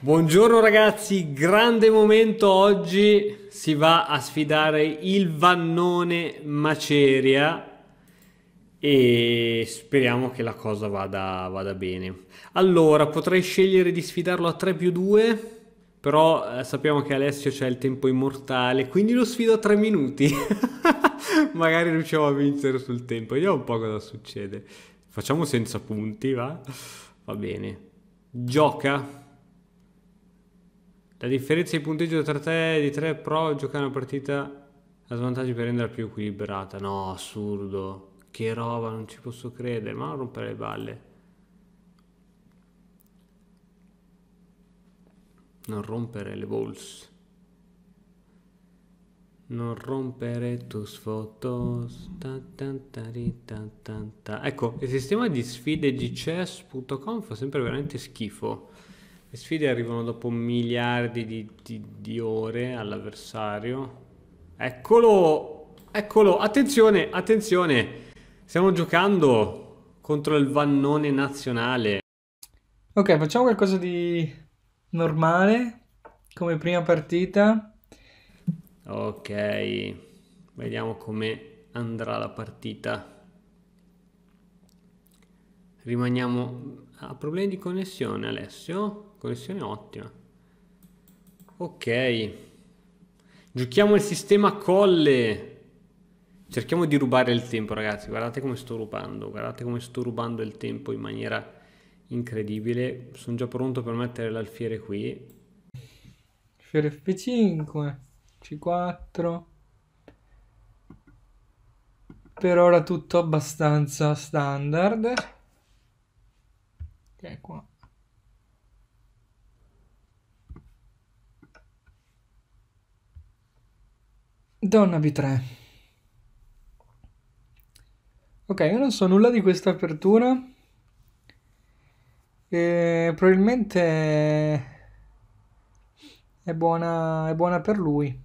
Buongiorno ragazzi, grande momento oggi, si va a sfidare il Vannone Maceria e speriamo che la cosa vada bene. Allora, potrei scegliere di sfidarlo a 3 più 2, però sappiamo che Alessio c'ha il tempo immortale, quindi lo sfido a 3 minuti. Magari riusciamo a vincere sul tempo, vediamo un po' cosa succede. Facciamo senza punti, va? Va bene. Gioca. La differenza di punteggio tra te e di 3 pro giocare una partita a svantaggi per renderla più equilibrata. No, assurdo. Che roba, non ci posso credere. Ma non rompere le balle. Non rompere le balls. Non rompere tus fotos. Ta ta ta ri ta ta ta. Ecco, il sistema di sfide gchess.com fa sempre veramente schifo. Le sfide arrivano dopo miliardi di ore all'avversario. Eccolo! Eccolo! Attenzione! Attenzione! Stiamo giocando contro il Vannone nazionale. Ok, facciamo qualcosa di normale come prima partita. Ok, vediamo come andrà la partita. Rimaniamo... Ha problemi di connessione, Alessio? Connessione ottima. Ok. Giochiamo il sistema colle. Cerchiamo di rubare il tempo, ragazzi. Guardate come sto rubando. Guardate come sto rubando il tempo in maniera incredibile. Sono già pronto per mettere l'alfiere qui. Fiore F5, C4. Per ora tutto abbastanza standard. Ok, qua. Donna B3. Ok, io non so nulla di questa apertura. E probabilmente è buona per lui.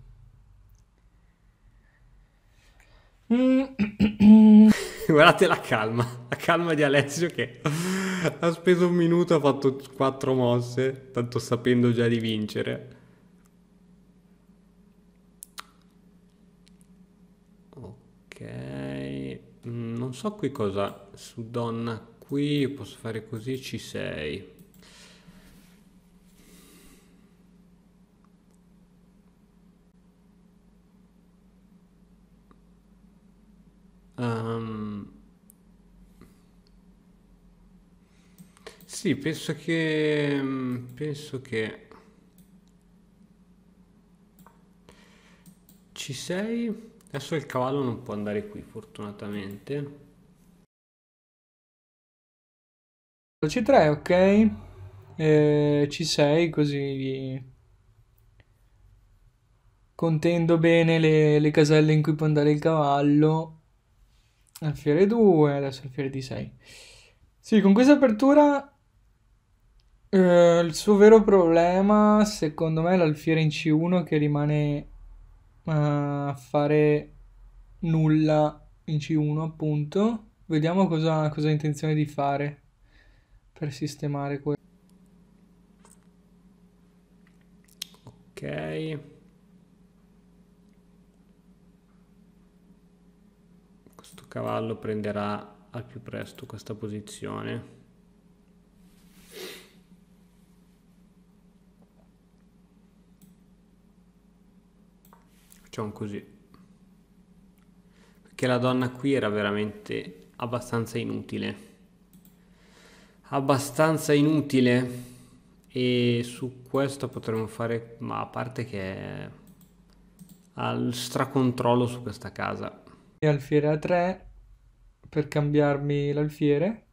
Guardate la calma di Alessio che ha speso un minuto, ha fatto 4 mosse, tanto sapendo già di vincere. Ok, non so qui cosa, su donna qui posso fare così, C6. Ehm, sì, penso che C6, adesso il cavallo non può andare qui fortunatamente. C3, ok. C6, così contendo bene le caselle in cui può andare il cavallo. Alfiere 2, adesso alfiere D6. Sì, con questa apertura il suo vero problema, secondo me, è l'alfiere in C1 che rimane a fare nulla in C1, appunto. Vediamo cosa ha intenzione di fare per sistemare questo. Ok, questo cavallo prenderà al più presto questa posizione. Facciamo così. Perché la donna qui era veramente abbastanza inutile. Abbastanza inutile. E su questo potremmo fare... Ma a parte che ha il stracontrollo su questa casa. E alfiere A3 per cambiarmi l'alfiere.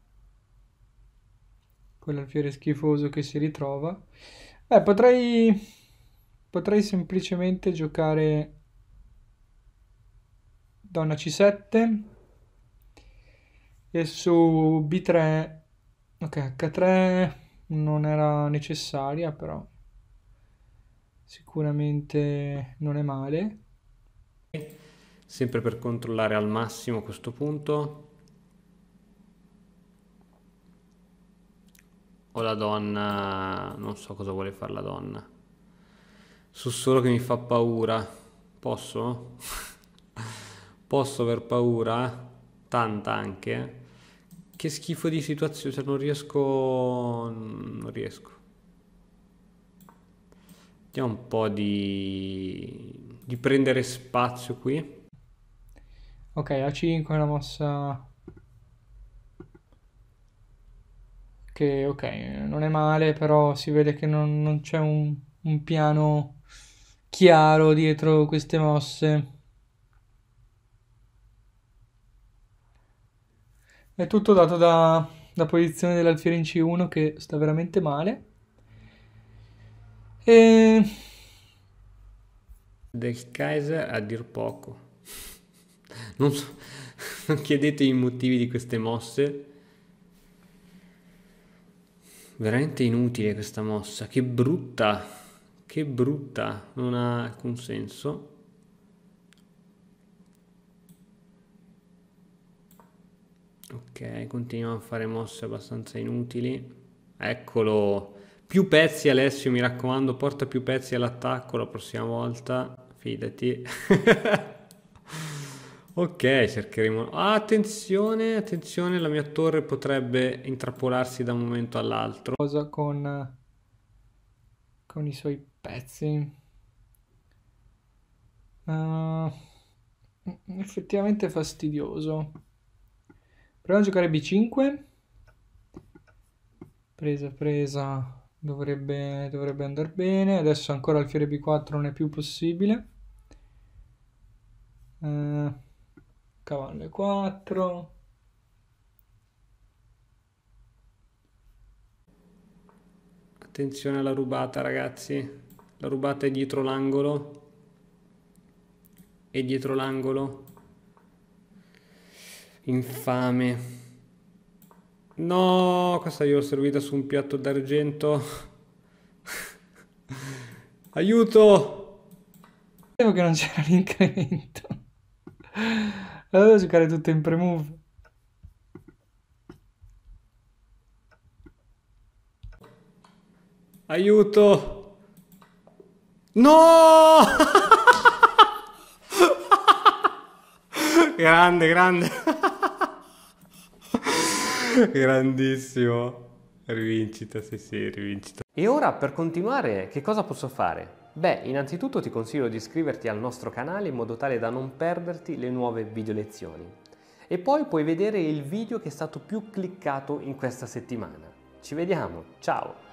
Quell'alfiere schifoso che si ritrova. Potrei semplicemente giocare donna C7 e su B3, ok, H3 non era necessaria, però sicuramente non è male. Sempre per controllare al massimo questo punto. O la donna, non so cosa vuole fare la donna. So solo che mi fa paura. Posso? Posso aver paura? Tanta anche. Che schifo di situazione, cioè non riesco. Non riesco. Vediamo un po' di prendere spazio qui. Ok, A5 è una mossa che, ok, non è male, però si vede che non c'è un piano chiaro dietro queste mosse. È tutto dato da posizione dell'alfiere in C1 che sta veramente male. E Del Kaiser a dir poco. Non so, non chiedete i motivi di queste mosse. Veramente inutile questa mossa. Che brutta. Che brutta. Non ha alcun senso. Ok, continuiamo a fare mosse abbastanza inutili. Eccolo. Più pezzi Alessio, mi raccomando, porta più pezzi all'attacco la prossima volta. Fidati. Ok, cercheremo. Ah, attenzione, attenzione, la mia torre potrebbe intrappolarsi da un momento all'altro. cosa con i suoi pezzi. Ah, effettivamente fastidioso. Proviamo a giocare B5. Presa. Dovrebbe andare bene. Adesso ancora alfiere B4 non è più possibile. Eh, cavallo E4. Attenzione alla rubata, ragazzi. La rubata è dietro l'angolo. È dietro l'angolo. Infame. No, questa io l'ho servita su un piatto d'argento. Aiuto! Sapevo che non c'era l'incremento. Allora devo giocare tutto in pre-move. Aiuto! No! Grande, grande. Grandissimo. Rivincita, sì, rivincita. E ora per continuare che cosa posso fare? Beh, innanzitutto ti consiglio di iscriverti al nostro canale in modo tale da non perderti le nuove video lezioni. E poi puoi vedere il video che è stato più cliccato in questa settimana. Ci vediamo, ciao!